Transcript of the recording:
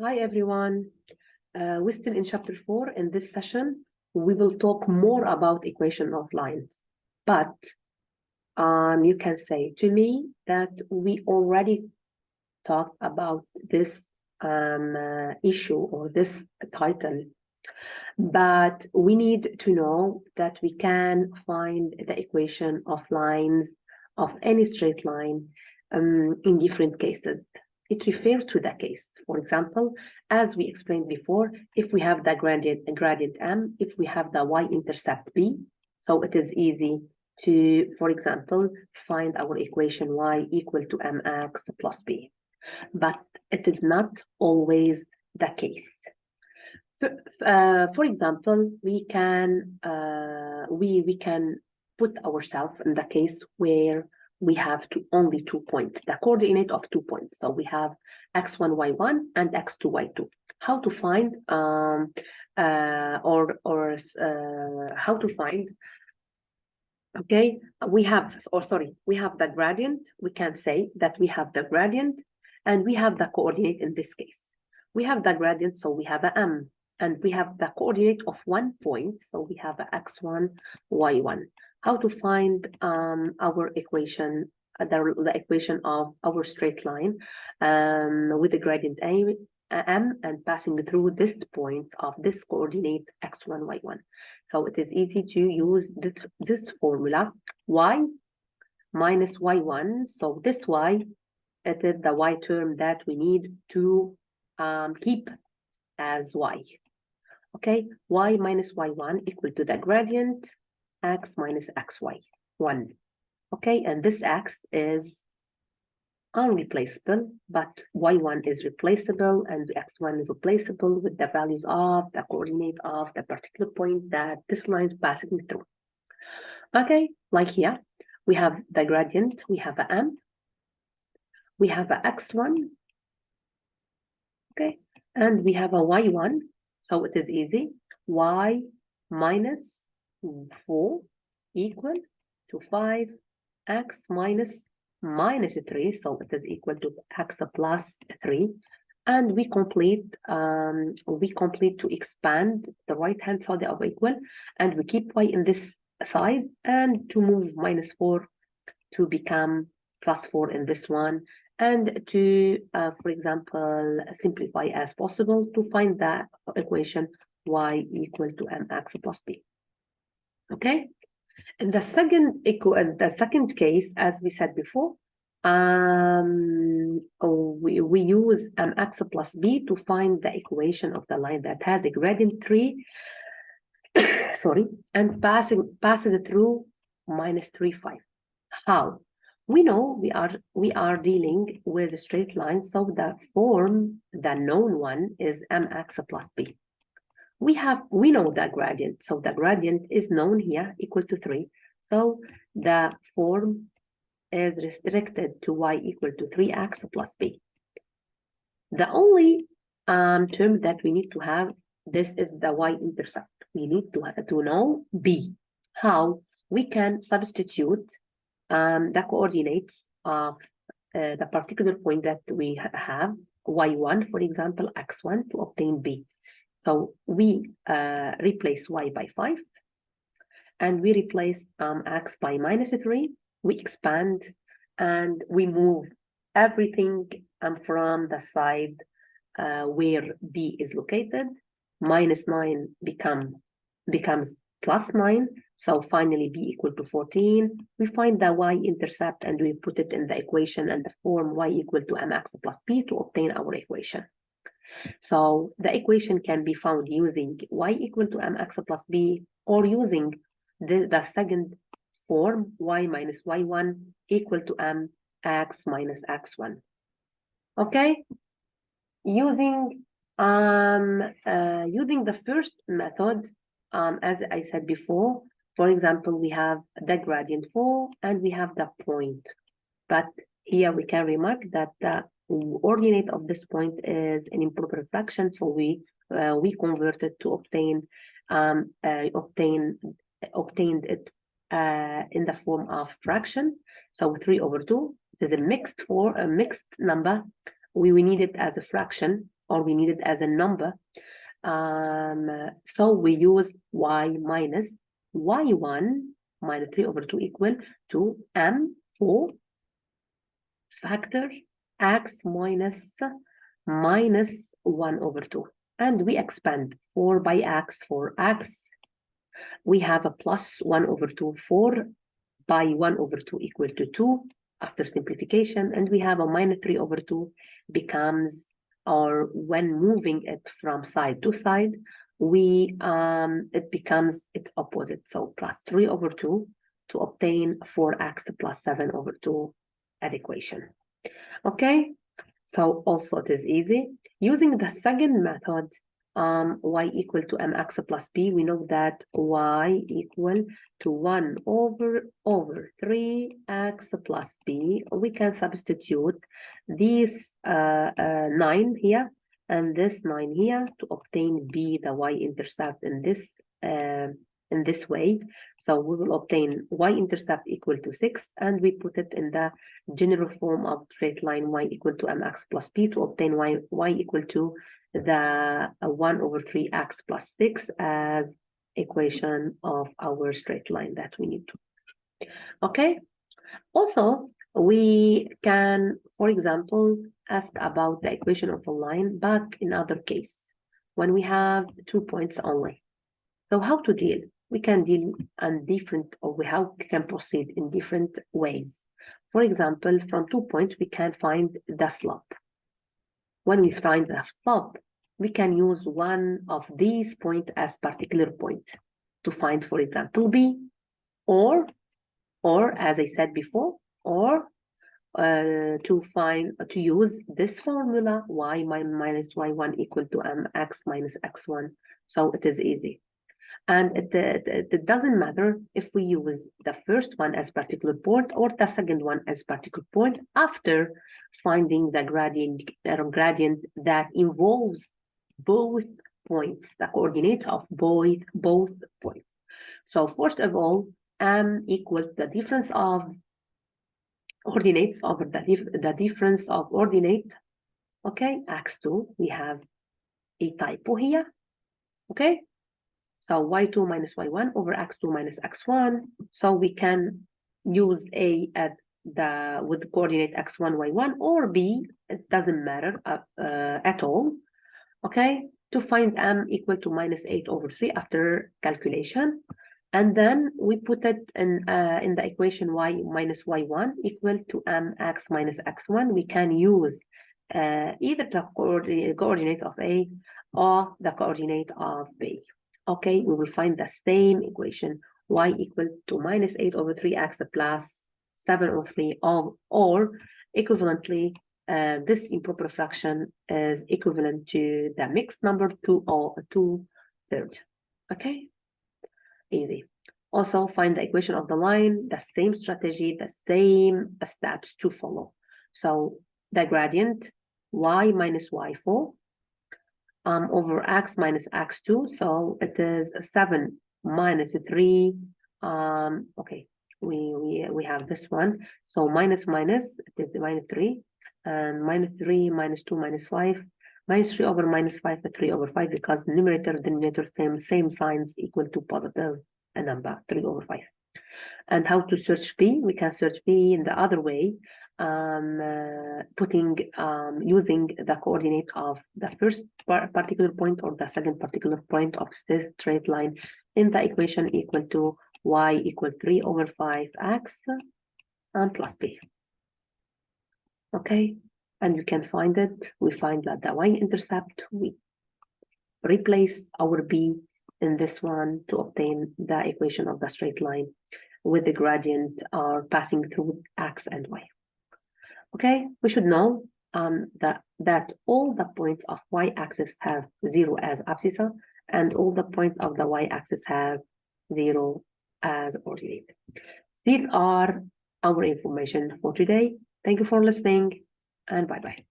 Hi everyone. We're still in chapter 4. In this session, we will talk more about equation of lines. But you can say to me that we already talked about this issue or this title. But we need to know that we can find the equation of lines of any straight line in different cases. It refers to the case. For example, as we explained before, if we have the gradient m, if we have the y-intercept b, so it is easy to, for example, find our equation y equal to mx plus b. But it is not always the case. For example, we can put ourselves in the case where we have only 2 points, the coordinate of 2 points. So we have x1, y1 and x2, y2. How to find how to find? Okay, we have the gradient. We can say that we have the gradient and we have the coordinate in this case. We have the gradient, so we have a m, and we have the coordinate of 1 point, so we have a x1, y1. How to find our equation, the equation of our straight line with the gradient m and passing through this point of this coordinate x1, y1. So it is easy to use this formula, y minus y1. So this y, it is the y term that we need to keep as y. Okay, y minus y1 equal to the gradient x minus xy1. Okay, and this x is unreplaceable, but y1 is replaceable and x1 is replaceable with the values of the coordinate of the particular point that this line is passing through. Okay, like here, we have the gradient, we have a m, we have a x1, okay, and we have a y1, so it is easy, y minus 4 equal to 5, x minus 3, so it is equal to x plus 3, and we complete to expand the right hand side of equal, and we keep y in this side and to move minus 4 to become plus 4 in this one, and to for example simplify as possible to find the equation y equal to mx plus b. Okay, in the second case, as we said before, we use mx plus b to find the equation of the line that has a gradient 3 sorry, and passes it through minus 3, 5. How? We know we are dealing with a straight line, so the known one is mx plus b. We know the gradient, so the gradient is known here equal to 3. So the form is restricted to y equal to 3x plus b. The only term that we need to have, this is the y-intercept. We need to know b. How? We can substitute the coordinates of the particular point that we have, y1, for example, x1, to obtain b. So we replace y by 5, and we replace x by minus 3. We expand, and we move everything from the side where b is located. Minus 9 becomes plus 9. So finally, b equal to 14. We find the y-intercept, and we put it in the equation and the form y equal to mx plus b to obtain our equation. So the equation can be found using y equal to mx plus b, or using the second form, y minus y1 equal to mx minus x1. Okay? Using the first method, as I said before, for example, we have the gradient 4 and we have the point. But here we can remark that the ordinate of this point is an improper fraction, so we converted to obtained it in the form of fraction. So 3/2 is a mixed number. We need it as a fraction, or we need it as a number. So we use y minus y1 minus 3 over 2 equal to m for factor x minus 1 over 2. And we expand 4 by x for x. We have a plus 1 over 2, 4 by 1 over 2 equal to 2 after simplification. And we have a minus 3 over 2 becomes, or when moving it from side to side, it becomes its opposite. So plus 3 over 2 to obtain 4x plus 7 over 2 at equation. Okay, so also it is easy. Using the second method, y equal to mx plus b, we know that y equal to 1 over 3x plus b. We can substitute this 9 here and this 9 here to obtain b, the y-intercept in this way. So we will obtain y-intercept equal to 6, and we put it in the general form of straight line y equal to mx plus b to obtain y equal to the 1 over 3x plus 6 as equation of our straight line that we need to. Okay, also we can, for example, ask about the equation of a line, but in other case, when we have 2 points only. So how to deal? We can deal on different, or how we can proceed in different ways. For example, from 2 points, we can find the slope. When we find the slope, we can use one of these points as particular point to find, for example, b, or as I said before, or to use this formula, y minus y1 equal to mx minus x1. So it is easy. And it doesn't matter if we use the first one as particular point or the second one as particular point after finding the gradient that involves both points, the coordinate of both points. So first of all, m equals the difference of ordinates over the difference of ordinate. Okay, x2, we have a typo here. Okay, so y2 minus y1 over x2 minus x1. So we can use a with the coordinate x1, y1, or b, it doesn't matter at all. Okay, to find m equal to minus 8 over 3 after calculation. And then we put it in the equation y minus y1 equal to mx minus x1. We can use either the coordinate of a or the coordinate of b. Okay, we will find the same equation, y equal to minus 8 over 3x plus 7 over 3, or equivalently, this improper fraction is equivalent to the mixed number 2/3. Okay, easy. Also find the equation of the line, the same strategy, the same steps to follow. So the gradient y minus y4 over x minus x2. So it is 7 minus 3. Okay, we have this one. So minus, it is minus 3. And minus 3, minus 2, minus 5. Minus 3 over minus 5, 3 over 5, because numerator, denominator, same signs equal to positive a number, 3 over 5. And how to search b? We can search b in the other way, using the coordinate of the first particular point or the second particular point of this straight line in the equation equal to y equal 3 over 5x and plus b. Okay, and you can find it. We find that the y-intercept, we replace our b in this one to obtain the equation of the straight line with the gradient passing through x and y. Okay, we should know that all the points of y-axis have 0 as abscissa, and all the points of the y-axis has 0 as ordinate. These are our information for today. Thank you for listening, and bye-bye.